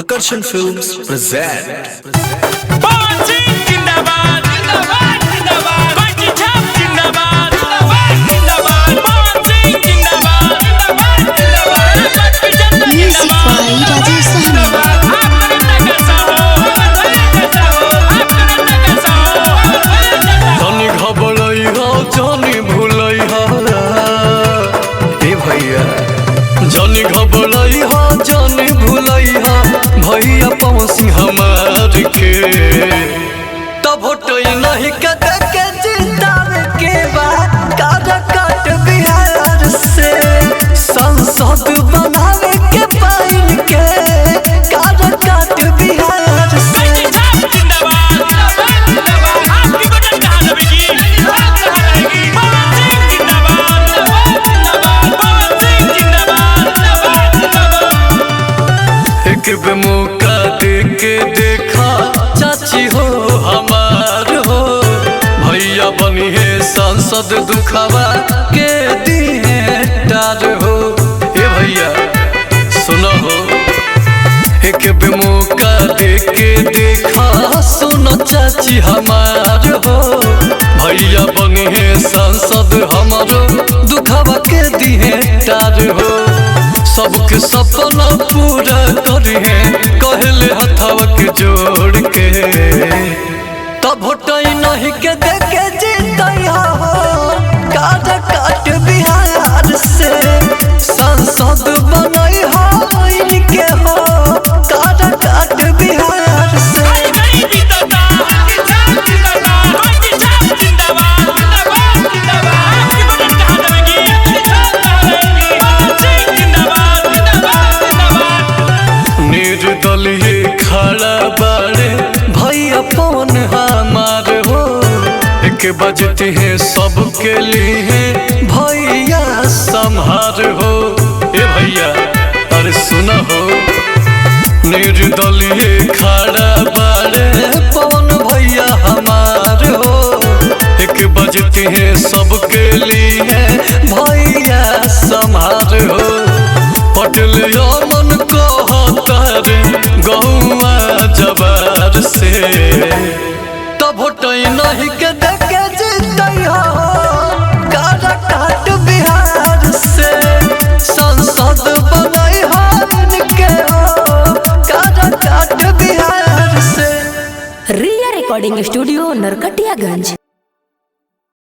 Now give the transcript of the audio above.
Akarshan Films present Music by Rajesh Sahni। जानी घबराई हा जानी भूलाई हा ए भैया जानी घबराई हा जानी भूलाई हा भैया पहुँची हमार के तब होटई नहीं के देखे जितावे के बाद काट काट बिहार से संसद बनावे के पाइन के काट काट बिहार से एक मौका दे के देखा चाची हो हमार हो भैया बनी है सांसद दुखावा के दिए डार हो ए भैया सुनो हो एक मौका दे के देखा सुनो चाची हमार हो भैया बनी है सांसद हमारो दुखावा के दिए डार हो सबके सपना पूरा करी है कहले हथवा के जोड़ के तब होटई नहीं के देखे जीतैया हो काट काट बिहार से सांसद बनई हो इनके हो काट काट बिहार से निर्दलीय खड़ा बाड़े भैया पवन हमार हो एक बजते हैं सबके लिए भैया संहार हो ए भैया अरे सुना हो निर्दलीय खड़ा बाड़े पवन भैया हमार हो एक बजते हैं सबके लिए भैया संहार हो पटल मन कहतर गौआ जबार से तब होटई नहीं के देखे जीतैया काट काट बिहार से संसद बनई हो इनके हो काट काट बिहार से। रिया रिकॉर्डिंग स्टूडियो नरकटियागंज।